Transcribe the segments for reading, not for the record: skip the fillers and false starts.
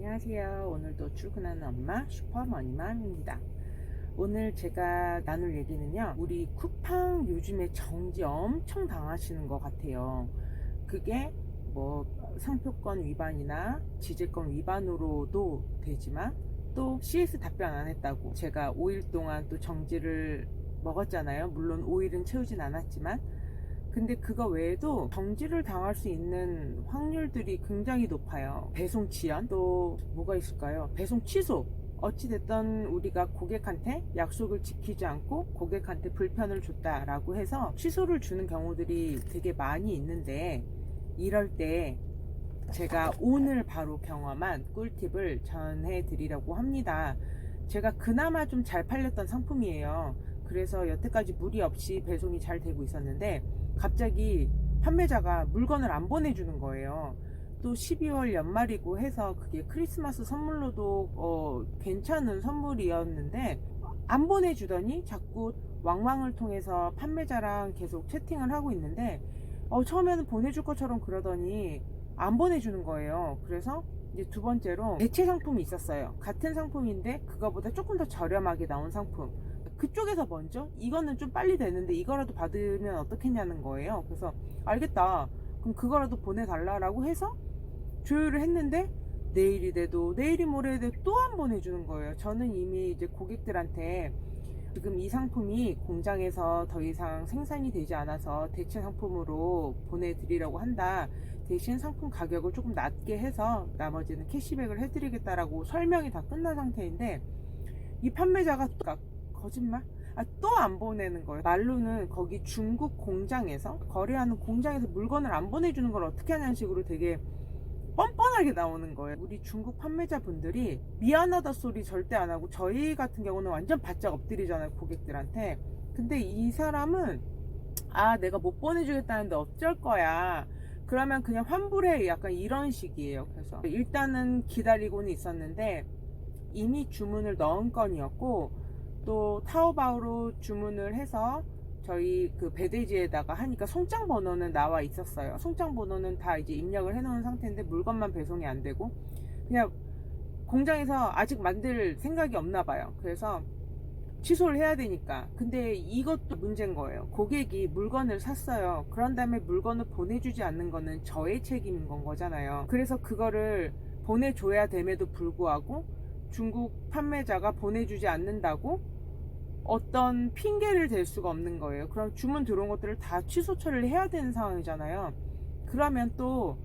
안녕하세요. 오늘도 출근하는 엄마 슈퍼머니맘입니다. 오늘 제가 나눌 얘기는요, 우리 쿠팡 요즘에 정지 엄청 당하시는 것 같아요. 그게 뭐 상표권 위반이나 지재권 위반으로도 되지만, 또 CS 답변 안 했다고 제가 5일 동안 또 정지를 먹었잖아요. 물론 5일은 채우진 않았지만, 근데 그거 외에도 정지를 당할 수 있는 확률들이 굉장히 높아요. 배송 지연, 또 뭐가 있을까요? 배송 취소. 어찌됐든 우리가 고객한테 약속을 지키지 않고 고객한테 불편을 줬다라고 해서 취소를 주는 경우들이 되게 많이 있는데, 이럴 때 제가 오늘 바로 경험한 꿀팁을 전해드리려고 합니다. 제가 그나마 좀 잘 팔렸던 상품이에요. 그래서 여태까지 무리 없이 배송이 잘 되고 있었는데, 갑자기 판매자가 물건을 안 보내주는 거예요. 또 12월 연말이고 해서 그게 크리스마스 선물로도 괜찮은 선물이었는데, 안 보내주더니 자꾸 왕왕을 통해서 판매자랑 계속 채팅을 하고 있는데, 처음에는 보내줄 것처럼 그러더니 안 보내주는 거예요. 그래서 이제 두 번째로 대체 상품이 있었어요. 같은 상품인데 그거보다 조금 더 저렴하게 나온 상품. 그쪽에서 먼저 이거는 좀 빨리 되는데 이거라도 받으면 어떻겠냐는 거예요. 그래서 알겠다, 그럼 그거라도 보내달라고 해서 조율을 했는데, 내일이 돼도 내일이 모레 돼도 또 안 보내주는 거예요. 저는 이미 이제 고객들한테 지금 이 상품이 공장에서 더 이상 생산이 되지 않아서 대체 상품으로 보내드리려고 한다. 대신 상품 가격을 조금 낮게 해서 나머지는 캐시백을 해드리겠다라고 설명이 다 끝난 상태인데, 이 판매자가 또 거짓말? 또 안 보내는 거예요. 말로는 거기 중국 공장에서, 거래하는 공장에서 물건을 안 보내주는 걸 어떻게 하냐는 식으로 되게 뻔뻔하게 나오는 거예요. 우리 중국 판매자분들이 미안하다 소리 절대 안 하고, 저희 같은 경우는 완전 바짝 엎드리잖아요, 고객들한테. 근데 이 사람은 내가 못 보내주겠다는데 어쩔 거야, 그러면 그냥 환불해, 약간 이런 식이에요. 그래서 일단은 기다리고는 있었는데, 이미 주문을 넣은 건이었고, 또 타오바오로 주문을 해서 저희 그 배대지에다가 하니까 송장 번호는 나와 있었어요. 송장 번호는 다 이제 입력을 해놓은 상태인데 물건만 배송이 안 되고, 그냥 공장에서 아직 만들 생각이 없나 봐요. 그래서 취소를 해야 되니까. 근데 이것도 문제인 거예요. 고객이 물건을 샀어요. 그런 다음에 물건을 보내주지 않는 거는 저의 책임인 건 거잖아요. 그래서 그거를 보내줘야 됨에도 불구하고 중국 판매자가 보내주지 않는다고 어떤 핑계를 댈 수가 없는 거예요. 그럼 주문 들어온 것들을 다 취소 처리를 해야 되는 상황이잖아요. 그러면 또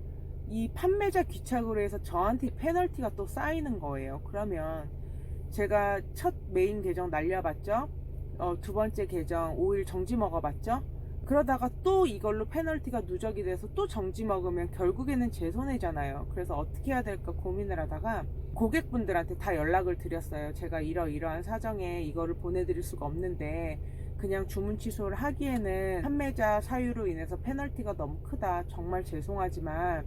이 판매자 귀착으로 해서 저한테 페널티가 또 쌓이는 거예요. 그러면 제가 첫 메인 계정 날려봤죠. 두 번째 계정 5일 정지 먹어봤죠. 그러다가 또 이걸로 페널티가 누적이 돼서 또 정지 먹으면 결국에는 제 손해잖아요. 그래서 어떻게 해야 될까 고민을 하다가 고객분들한테 다 연락을 드렸어요. 제가 이러이러한 사정에 이거를 보내드릴 수가 없는데, 그냥 주문 취소를 하기에는 판매자 사유로 인해서 페널티가 너무 크다. 정말 죄송하지만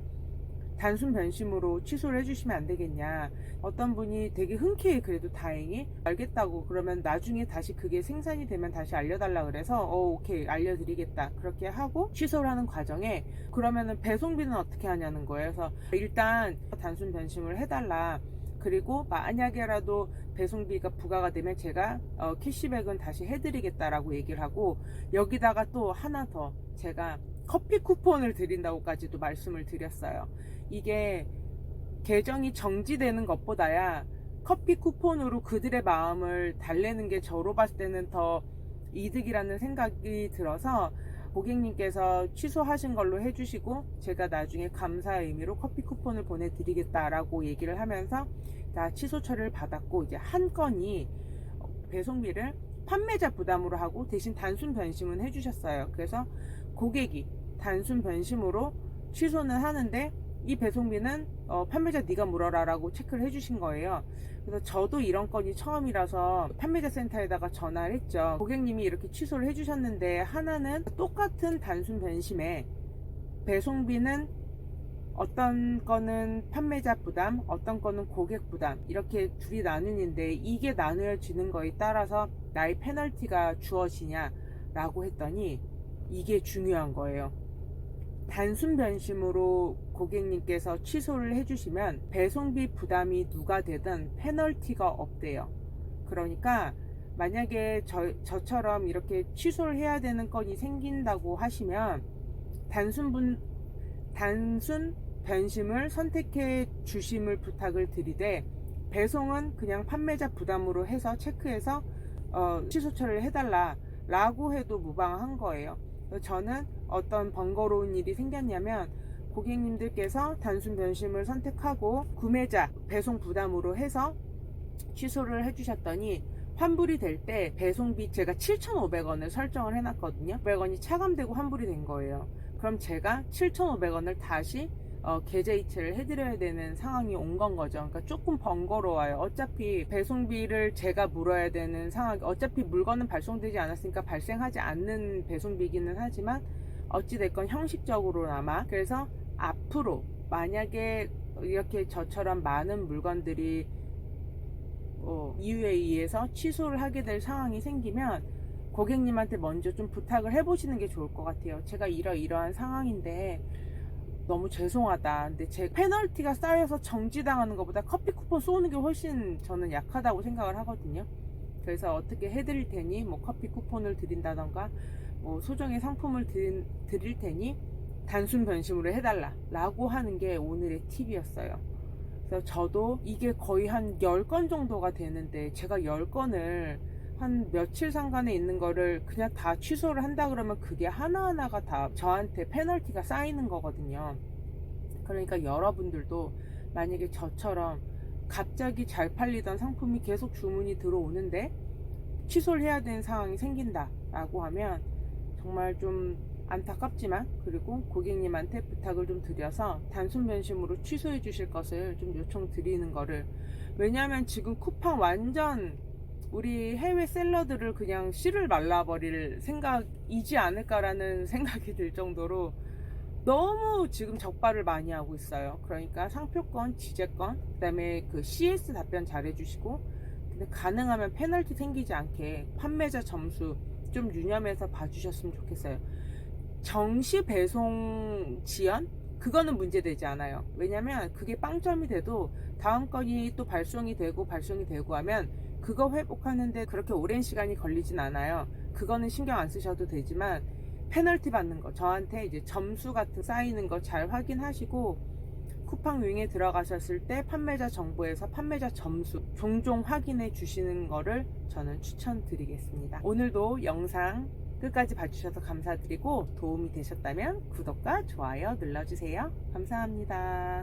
단순 변심으로 취소를 해주시면 안 되겠냐. 어떤 분이 되게 흔쾌히 그래도 다행히 알겠다고, 그러면 나중에 다시 그게 생산이 되면 다시 알려달라 그래서 오케이 알려드리겠다 그렇게 하고 취소를 하는 과정에, 그러면은 배송비는 어떻게 하냐는 거예요. 그래서 일단 단순 변심을 해달라, 그리고 만약에라도 배송비가 부과가 되면 제가 캐시백은 다시 해드리겠다라고 얘기를 하고, 여기다가 또 하나 더 제가 커피 쿠폰을 드린다고까지도 말씀을 드렸어요. 이게 계정이 정지되는 것보다야 커피 쿠폰으로 그들의 마음을 달래는 게 저로 봤을 때는 더 이득이라는 생각이 들어서, 고객님께서 취소하신 걸로 해주시고 제가 나중에 감사의 의미로 커피 쿠폰을 보내드리겠다라고 얘기를 하면서 다 취소 처리를 받았고, 이제 한 건이 배송비를 판매자 부담으로 하고 대신 단순 변심은 해주셨어요. 그래서 고객이 단순 변심으로 취소는 하는데 이 배송비는 판매자 네가 물어라 라고 체크를 해주신 거예요. 그래서 저도 이런 건이 처음이라서 판매자 센터에다가 전화를 했죠. 고객님이 이렇게 취소를 해주셨는데, 하나는 똑같은 단순 변심에 배송비는 어떤 거는 판매자 부담, 어떤 거는 고객 부담, 이렇게 둘이 나누는데 이게 나누어지는 거에 따라서 나의 페널티가 주어지냐 라고 했더니 이게 중요한 거예요. 단순 변심으로 고객님께서 취소를 해주시면 배송비 부담이 누가 되든 페널티가 없대요. 그러니까 만약에 저처럼 이렇게 취소를 해야 되는 건이 생긴다고 하시면 단순 변심을 선택해 주심을 부탁을 드리되, 배송은 그냥 판매자 부담으로 해서 체크해서 취소 처리를 해달라 라고 해도 무방한 거예요. 저는 어떤 번거로운 일이 생겼냐면, 고객님들께서 단순 변심을 선택하고 구매자 배송 부담으로 해서 취소를 해주셨더니 환불이 될 때 배송비 제가 7,500원을 설정을 해놨거든요. 500원이 차감되고 환불이 된 거예요. 그럼 제가 7,500원을 다시 계좌 이체를 해드려야 되는 상황이 온 건 거죠. 그러니까 조금 번거로워요. 어차피 배송비를 제가 물어야 되는 상황, 어차피 물건은 발송되지 않았으니까 발생하지 않는 배송비기는 하지만 어찌됐건 형식적으로나마. 그래서 앞으로 만약에 이렇게 저처럼 많은 물건들이 이유에 의해서 취소를 하게 될 상황이 생기면 고객님한테 먼저 좀 부탁을 해보시는 게 좋을 것 같아요. 제가 이러이러한 상황인데 너무 죄송하다. 근데 제 페널티가 쌓여서 정지당하는 것보다 커피 쿠폰 쏘는 게 훨씬 저는 약하다고 생각을 하거든요. 그래서 어떻게 해드릴 테니, 뭐 커피 쿠폰을 드린다던가 뭐 소정의 상품을 드릴 테니 단순 변심으로 해달라 라고 하는 게 오늘의 팁이었어요. 그래서 저도 이게 거의 한 10건 정도가 되는데, 제가 10건을 한 며칠 상간에 있는 거를 그냥 다 취소를 한다 그러면 그게 하나하나가 다 저한테 페널티가 쌓이는 거거든요. 그러니까 여러분들도 만약에 저처럼 갑자기 잘 팔리던 상품이 계속 주문이 들어오는데 취소를 해야 되는 상황이 생긴다 라고 하면 정말 좀 안타깝지만, 그리고 고객님한테 부탁을 좀 드려서 단순 변심으로 취소해 주실 것을 좀 요청 드리는 거를. 왜냐하면 지금 쿠팡 완전 우리 해외 셀러들을 그냥 씨를 말라버릴 생각이지 않을까라는 생각이 들 정도로 너무 지금 적발을 많이 하고 있어요. 그러니까 상표권, 지재권, 그 다음에 그 CS 답변 잘 해주시고, 근데 가능하면 페널티 생기지 않게 판매자 점수 좀 유념해서 봐주셨으면 좋겠어요. 정시 배송 지연? 그거는 문제되지 않아요. 왜냐면 그게 빵점이 돼도 다음 건이 또 발송이 되고 하면 그거 회복하는데 그렇게 오랜 시간이 걸리진 않아요. 그거는 신경 안 쓰셔도 되지만 페널티 받는 거, 저한테 이제 점수 같은 쌓이는 거 잘 확인하시고, 쿠팡 윙에 들어가셨을 때 판매자 정보에서 판매자 점수 종종 확인해 주시는 거를 저는 추천드리겠습니다. 오늘도 영상 끝까지 봐주셔서 감사드리고, 도움이 되셨다면 구독과 좋아요 눌러주세요. 감사합니다.